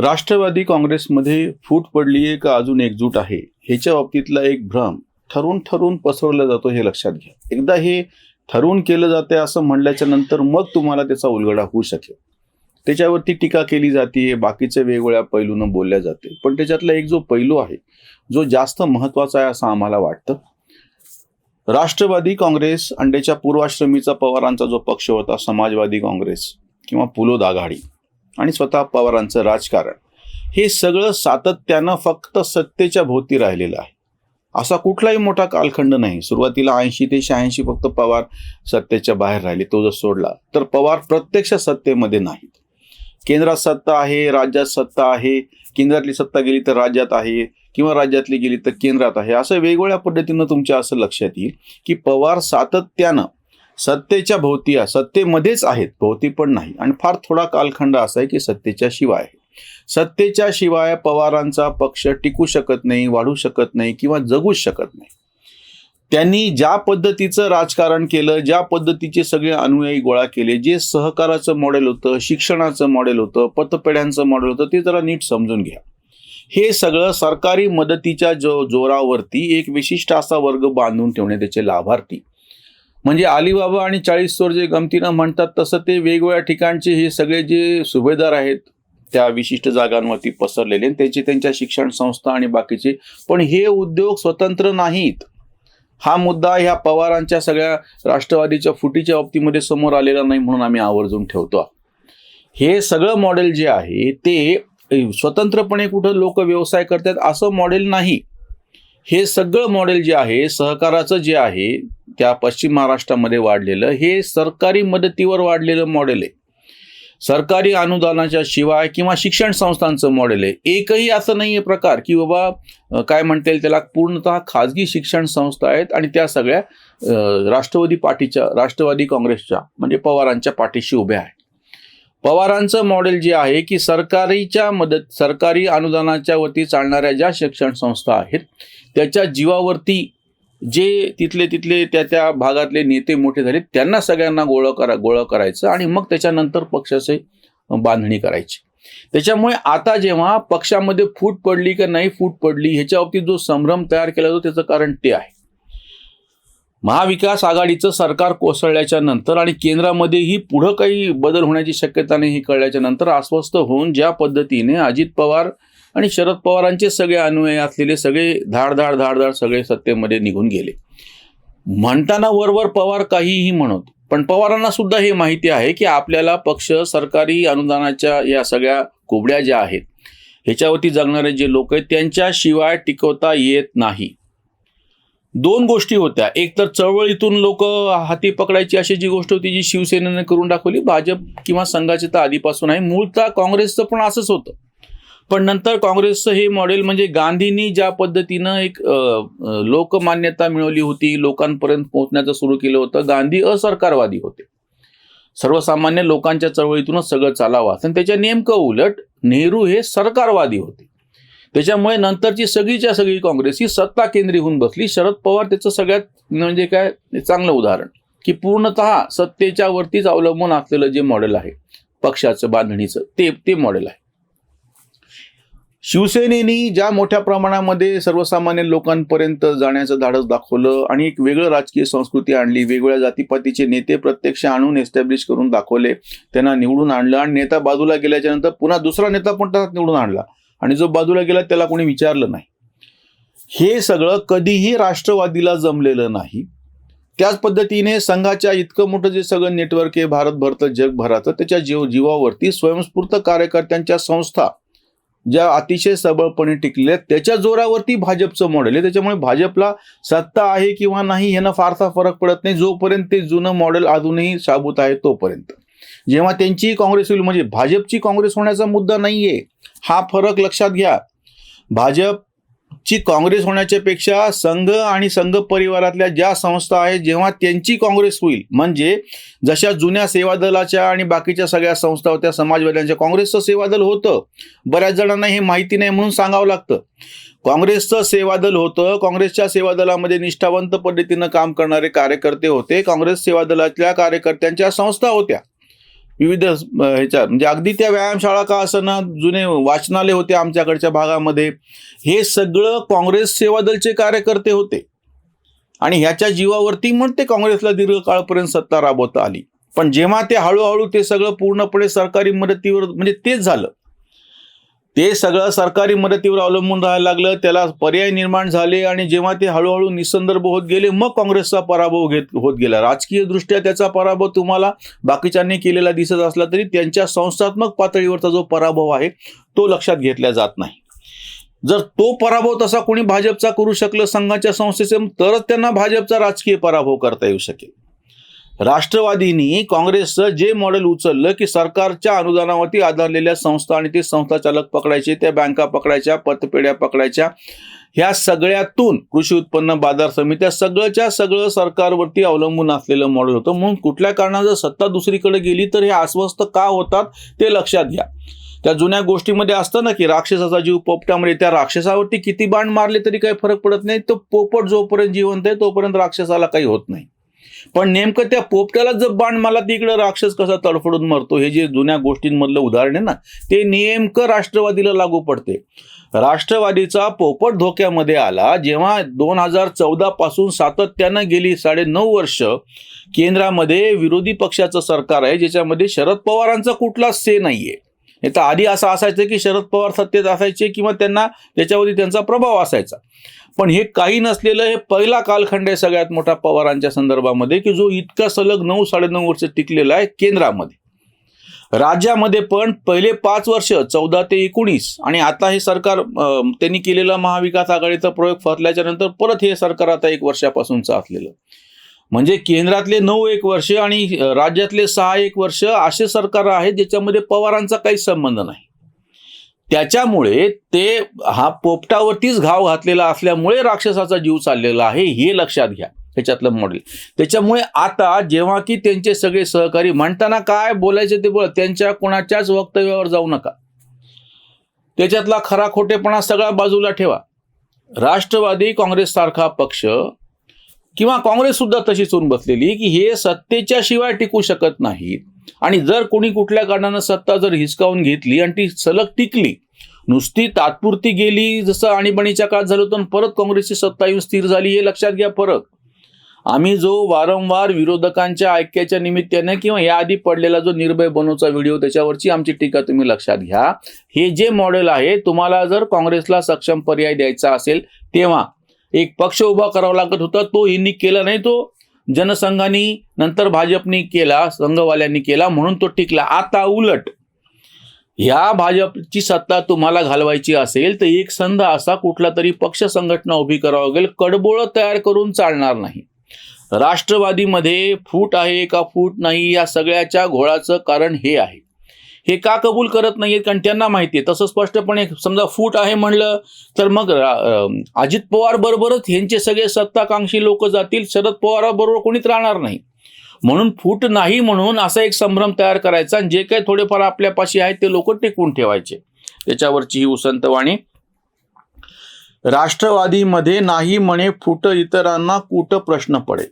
राष्ट्रवादी काँग्रेसमध्ये फूट पडली आहे का अजून एकजूट आहे ह्याच्या बाबतीतला एक भ्रम ठरून ठरून पसरवला जातो हे लक्षात घ्या. एकदा हे ठरवून केलं जाते असं म्हणल्याच्या नंतर मग तुम्हाला त्याचा उलगडा होऊ शकेल. त्याच्यावरती टीका केली जाते, बाकीचे वेगवेगळ्या पैलूनं बोलल्या जाते, पण त्याच्यातला एक जो पैलू आहे जो जास्त महत्वाचा आहे असं आम्हाला वाटतं. राष्ट्रवादी काँग्रेस अंड्याच्या पूर्वाश्रमीचा पवारांचा जो पक्ष होता, समाजवादी काँग्रेस किंवा पुलोद आघाडी आणि स्वतः पवारांचं राजकारण, हे सगळं सातत्यानं फक्त सत्तेच्या भोवती राहिलेलं आहे. असा कुठलाही मोठा कालखंड नाही. सुरुवातीला 80 ते 86 फक्त पवार सत्तेच्या बाहेर राहिले, तो जर सोडला तर पवार प्रत्यक्ष सत्तेमध्ये नाहीत. केंद्रात सत्ता आहे, राज्यात सत्ता आहे, केंद्रातली सत्ता गेली तर राज्यात आहे किंवा राज्यातली गेली तर केंद्रात आहे, असं वेगवेगळ्या पद्धतीनं तुमच्या असं लक्षात येईल की पवार सातत्यानं सत्तेच्या भोवती सत्तेमध्येच आहेत, भोवती पण नाही. आणि फार थोडा कालखंड असा आहे की सत्तेच्या शिवाय आहे. सत्तेच्या शिवाय पवारांचा पक्ष टिकू शकत नाही, वाढू शकत नाही किंवा जगूच शकत नाही. त्यांनी ज्या पद्धतीचं राजकारण केलं, ज्या पद्धतीचे सगळे अनुयायी गोळा केले, जे सहकाराचं मॉडेल होतं, शिक्षणाचं मॉडेल होतं, पतपेढ्यांचं मॉडेल होतं, ते जरा नीट समजून घ्या. हे सगळं सरकारी मदतीच्या जोरावरती एक विशिष्ट असा वर्ग बांधून ठेवणे, त्याचे लाभार्थी म्हणजे अलिबाबा आणि 40 चोर जे गमतीनं म्हणतात तसं ते वेगवेगळ्या ठिकाणचे हे सगळे जे सुभेदार आहेत त्या विशिष्ट जागांवरती पसरलेले, त्याचे त्यांच्या शिक्षण संस्था आणि बाकीचे. पण हे उद्योग स्वतंत्र नाहीत. हा मुद्दा ह्या पवारांच्या सगळ्या राष्ट्रवादीच्या फुटीच्या बाबतीमध्ये समोर आलेला नाही, म्हणून आम्ही आवर्जून ठेवतो. हे सगळं मॉडेल जे आहे ते स्वतंत्रपणे कुठं लोक व्यवसाय करतात असं मॉडेल नाही. हे सगळं मॉडेल जे आहे सहकाराचं जे आहे त्या पश्चिम महाराष्ट्रामध्ये वाढलेलं, हे सरकारी मदतीवर वाढलेलं मॉडेल आहे. सरकारी अनुदानाच्या शिवाय किंवा शिक्षण संस्थांचं मॉडेल आहे. एकही असं नाही आहे प्रकार की बाबा काय म्हणता येईल त्याला, पूर्णतः खाजगी शिक्षण संस्था आहेत आणि त्या सगळ्या राष्ट्रवादी काँग्रेसच्या म्हणजे पवारांच्या पाठीशी उभ्या आहेत. पवारांचं मॉडेल जे आहे की सरकारी अनुदानाच्या वरती चालणाऱ्या ज्या शिक्षण संस्था आहेत त्याच्या जीवावरती जे तिथले त्या भागातले नेते मोठे झाले त्यांना सगळ्यांना गोळा करायचं आणि मग त्याच्यानंतर पक्षाचे बांधणी करायची. त्याच्यामुळे आता जेव्हा पक्षामध्ये फूट पडली का नाही फूट पडली ह्याच्या बाबतीत जो संभ्रम तयार केला जातो त्याचं कारण ते आहे. महाविकास आघाडीचं सरकार कोसळल्याच्या नंतर आणि केंद्रामध्येही पुढं काही बदल होण्याची शक्यता नाही हे कळल्याच्या नंतर अस्वस्थ होऊन ज्या पद्धतीने अजित पवार आणि शरद पवारांचे सगळे अनुयायी असलेले सगळे धाड सगळे सत्तेमध्ये निघून गेले. म्हणताना वरवर पवार काहीही म्हणत, पण पवारांना सुद्धा हे माहिती आहे की आपल्याला पक्ष सरकारी अनुदानाच्या या सगळ्या कोबड्या ज्या आहेत ह्याच्यावरती जगणारे जे लोक आहेत त्यांच्याशिवाय टिकवता येत नाही. दोन गोष्टी होत्या. एक तर चळवळीतून लोक हाती पकडायची अशी जी गोष्ट होती जी शिवसेनेने करून दाखवली. भाजप किंवा संघाचे तर आधीपासून आहे. मूळतः काँग्रेसचं पण असंच होतं, पण नंतर काँग्रेसचं हे मॉडेल म्हणजे गांधींनी ज्या पद्धतीनं एक लोकमान्यता मिळवली होती, लोकांपर्यंत पोहोचण्याचं सुरू केलं होतं. गांधी असरकारवादी होते, सर्वसामान्य लोकांच्या चळवळीतूनच सगळं चालावं. आणि त्याच्या नेमकं उलट नेहरू हे सरकारवादी होते. त्याच्यामुळे नंतरची सगळीच्या सगळी काँग्रेस ही सत्ता केंद्री होऊन बसली. शरद पवार त्याचं सगळ्यात म्हणजे काय चांगलं उदाहरण की पूर्णतः सत्तेच्या वरतीच अवलंबून असलेलं जे मॉडेल आहे पक्षाचं बांधणीचं ते मॉडेल आहे. शिवसेनेने ज्या मोठ्या प्रमाणामध्ये सर्वसामान्य लोकांपर्यंत जाण्याचं धाडस दाखवलं आणि एक वेगळं राजकीय संस्कृती आणली, वेगवेगळ्या जातीपातीचे नेते प्रत्यक्ष आणून एस्टॅब्लिश करून दाखवले, त्यांना निवडून आणलं आणि नेता बाजूला गेल्याच्या नंतर पुन्हा दुसरा नेता पण त्यात निवडून आणला आणि जो बाजूला गेला त्याला कोणी विचारलं नाही. हे सगळं कधीही राष्ट्रवादीला जमलेलं नाही. त्याच पद्धतीने संघाच्या इतकं मोठं जे सगळं नेटवर्क आहे भारतभरचं जगभराचं, त्याच्या जीवावरती स्वयंस्फूर्त कार्यकर्त्यांच्या संस्था ज्या अतिशय सबळपणे टिकलेल्या त्याच्या जोरावरती भाजपचं मॉडेल आहे. त्याच्यामुळे भाजपला सत्ता आहे किंवा नाही ह्यानं फारसा फरक पडत नाही जोपर्यंत ते जुनं मॉडेल अजूनही साबूत आहे तोपर्यंत. जेव्हा त्यांची काँग्रेस होईल म्हणजे भाजपची काँग्रेस होण्याचा मुद्दा नाहीये, हा फरक लक्षात घ्या. भाजपची काँग्रेस होण्याच्या पेक्षा संघ आणि संघ परिवारातल्या ज्या संस्था आहेत जेव्हा त्यांची काँग्रेस होईल, म्हणजे जशा जुन्या सेवादलाच्या आणि बाकीच्या सगळ्या संस्था होत्या समाजवाद्यांच्या, काँग्रेसचं सेवादल होतं. बऱ्याच जणांना हे माहिती नाही म्हणून सांगावं लागतं. काँग्रेसचं सेवादल होतं. काँग्रेसच्या सेवादलामध्ये निष्ठावंत पद्धतीनं काम करणारे कार्यकर्ते होते. काँग्रेस सेवादलातल्या कार्यकर्त्यांच्या संस्था होत्या. विविध ह्याच्या म्हणजे अगदी त्या व्यायामशाळा का असना, जुने वाचनालय होते आमच्याकडच्या भागामध्ये, हे सगळं काँग्रेस सेवा दलचे कार्यकर्ते होते आणि ह्याच्या जीवावरती मग ते काँग्रेसला दीर्घकाळपर्यंत सत्ता राबवता आली. पण जेव्हा ते हळूहळू ते सगळं पूर्णपणे सरकारी मदतीवर म्हणजे तेच झालं, ते सगळं सरकारी मदतीवर अवलंबून राहायला लागलं, त्याला पर्याय निर्माण झाले आणि जेव्हा ते हळूहळू निसंदर्भ होत गेले मग काँग्रेसचा पराभव होत गेला. राजकीय दृष्ट्या त्याचा पराभव तुम्हाला बाकीच्यांनी केलेला दिसत असला तरी त्यांच्या संस्थात्मक पातळीवरचा जो पराभव आहे तो लक्षात घेतला जात नाही. जर तो पराभव तसा कोणी भाजपचा करू शकलं संघाच्या संस्थेचे, तरच त्यांना भाजपचा राजकीय पराभव करता येऊ शकेल. राष्ट्रवादीनी काँग्रेसचं जे मॉडेल उचललं की सरकारच्या अनुदानावरती आधारलेल्या संस्था आणि ते संस्था चालक पकडायचे, त्या बँका पकडायच्या, पतपेढ्या पकडायच्या, ह्या सगळ्यातून कृषी उत्पन्न बाजार समित्या सगळंच्या सगळं सरकारवरती अवलंबून असलेलं मॉडेल होतं. म्हणून कुठल्या कारणानं जर सत्ता दुसरीकडे गेली तर हे अस्वस्थ का होतात ते लक्षात घ्या. त्या जुन्या गोष्टीमध्ये असतं ना की राक्षसाचा जीव पोपटामध्ये, त्या राक्षसावरती किती बाण मारले तरी काही फरक पडत नाही, तो पोपट जोपर्यंत जिवंत आहे तोपर्यंत राक्षसाला काही होत नाही. पण नेमकं त्या पोपट्याला जर बाण मारला तिकडे राक्षस कसा तडफडून मरतो, हे जे जुन्या गोष्टींमधलं उदाहरण आहे ना, ते नेमकं राष्ट्रवादीला लागू पडते. राष्ट्रवादीचा पोपट धोक्यामध्ये आला जेव्हा 2014 पासून सातत्यानं गेली 9.5 वर्ष केंद्रामध्ये विरोधी पक्षाचं सरकार आहे, ज्याच्यामध्ये शरद पवारांचा कुठलाच से नाहीये. नाही तर आधी असं असायचं की शरद पवार सत्तेत असायचे किंवा त्यांना त्याच्यावरती त्यांचा प्रभाव असायचा. पण हे काही नसलेलं हे पहिला कालखंड आहे सगळ्यात मोठा पवारांच्या संदर्भामध्ये, की जो इतका सलग 9-9.5 वर्ष टिकलेला आहे केंद्रामध्ये. राज्यामध्ये पण पहिले 5 वर्ष 14 ते 19 आणि आता हे सरकार त्यांनी केलेला महाविकास आघाडीचा प्रयोग फसल्याच्या नंतर परत हे सरकार आता 1 वर्षापासूनचं असलेलं, म्हणजे केंद्रातले 9 वर्ष आणि राज्यातले 6 वर्ष असे सरकार आहेत ज्याच्यामध्ये पवारांचा काहीच संबंध नाही. त्याच्यामुळे ते हा पोपटावरतीच घाव घातलेला असल्यामुळे राक्षसाचा जीव चाललेला आहे, हे लक्षात घ्या त्याच्यातलं मॉडेल. त्याच्यामुळे आता जेव्हा की त्यांचे सगळे सहकारी म्हणताना काय बोलायचे ते बोला, त्यांच्या कोणाच्याच वक्तव्यावर जाऊ नका, त्याच्यातला खरा खोटेपणा सगळा बाजूला ठेवा. राष्ट्रवादी काँग्रेस सारखा पक्ष किंवा काँग्रेस सुद्धा तशीच होऊन बसलेली की हे सत्तेच्या शिवाय टिकू शकत नाहीत. आणि जर कोणी कुठल्या कारणानं सत्ता जर हिसकावून घेतली आणि ती सलग टिकली, नुसती तात्पुरती गेली जसं आणीबाणीच्या काळात झालं होतं, परत काँग्रेसची सत्ता येऊन स्थिर झाली, हे लक्षात घ्या फरक. आम्ही जो वारंवार विरोधकांच्या ऐक्याच्या निमित्ताने किंवा याआधी पडलेला जो निर्भय बनोचा व्हिडिओ, त्याच्यावरची आमची टीका तुम्ही लक्षात घ्या. हे जे मॉडेल आहे, तुम्हाला जर काँग्रेसला सक्षम पर्याय द्यायचा असेल तेव्हा एक पक्ष उभा करावा लागत होता, तो यांनी केला नाही, तो जनसंघाने नंतर भाजपनी केला, संघवाल्यांनी केला, म्हणून तो टिकला. आता उलट ह्या भाजपची सत्ता तुम्हाला घालवायची असेल तर एक संघ असा कुठला तरी पक्ष संघटना उभी करावं लागेल, कडबोळं तयार करून चालणार नाही. राष्ट्रवादीमध्ये फूट आहे का फूट नाही या सगळ्याच्या घोळाचं कारण हे आहे. हे का कबूल करत नाहीत, कारण त्यांना माहिती आहे तसं स्पष्टपणे समजा फूट आहे म्हणलं तर मग अजित पवार बरोबरच ह्यांचे सगळे सत्ताकांक्षी लोक जातील, शरद पवाराबरोबर कोणीच राहणार नाही. म्हणून फूट नाही म्हणून असा एक संभ्रम तयार करायचा आणि जे काही थोडेफार आपल्यापाशी आहेत ते लोक टिकवून ठेवायचे, त्याच्यावरची ही उसंतवाणी. राष्ट्रवादीमध्ये नाही म्हणे फूट, इतरांना कुठ प्रश्न पडे.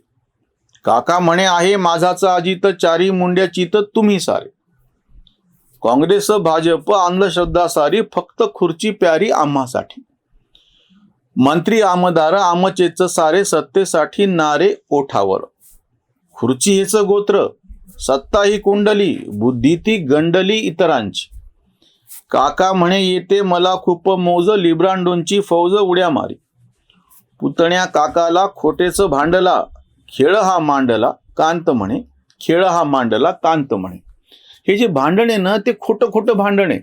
काका म्हणे आहे माझाचा अजित, चारी मुंड्या चित तुम्ही सारे. काँग्रेस भाजप अंधश्रद्धा सारी, फक्त खुर्ची प्यारी आम्हासाठी. मंत्री आमदार आमचेच सारे, सत्तेसाठी नारे ओठावर. खुर्ची हेच गोत्र, सत्ता ही कुंडली, बुद्धी ती गंडली इतरांची. काका म्हणे येते मला खूप मौज, लिब्रांडोंची फौज उड्या मारी. पुतण्या काकाला खोटेच भांडला, खेळ हा मांडला कांत म्हणे, खेळ हा मांडला कांत म्हणे. हे जे भांडण आहे ना ते खोटं भांडण आहे.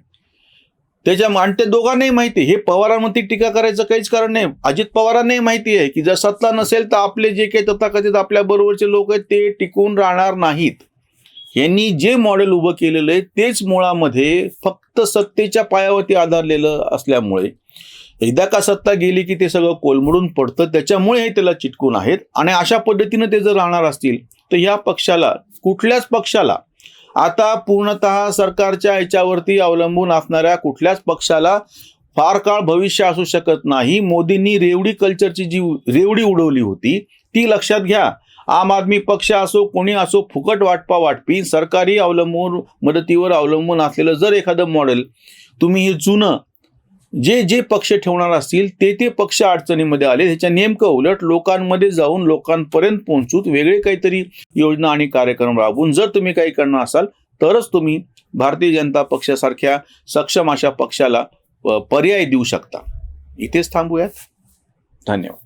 त्याच्या आणि ते दोघांनाही माहिती आहे, हे पवारांवरती टीका करायचं काहीच कारण नाही. अजित पवारांनाही माहिती आहे की जर सत्ता नसेल तर आपले जे काही तथाकथित आपल्या बरोबरचे लोक आहेत ते टिकून राहणार नाहीत. यांनी जे मॉडेल उभं केलेलं आहे तेच मुळामध्ये फक्त सत्तेच्या पायावरती आधारलेलं असल्यामुळे एकदा का सत्ता गेली की ते सगळं कोलमडून पडतं. त्याच्यामुळे हे त्याला चिटकून आहेत आणि अशा पद्धतीनं ते जर राहणार असतील तर ह्या पक्षाला, कुठल्याच पक्षाला, आता पूर्णतः सरकारच्या ह्याच्यावरती अवलंबून असणाऱ्या कुठल्याच पक्षाला फार काळ भविष्य असू शकत नाही. मोदींनी रेवडी कल्चरची जी रेवडी उडवली होती ती लक्षात घ्या. आम आदमी पक्ष असो कोणी असो, फुकट वाटपा वाटपी, सरकारी मदतीवर अवलंबून असलेलं जर एखादं मॉडेल तुम्ही हे जुनं जे पक्ष ठेवणार असतील ते पक्ष अडचणीमध्ये आले, ह्याच्या नेमकं उलट लोकांमध्ये जाऊन लोकांपर्यंत पोहोचून वेगळे काहीतरी योजना आणि कार्यक्रम राबवून जर तुम्ही काही करणार असाल तरच तुम्ही भारतीय जनता पक्षासारख्या सक्षम अशा पक्षाला पर्याय देऊ शकता. इथेच थांबूयात. धन्यवाद.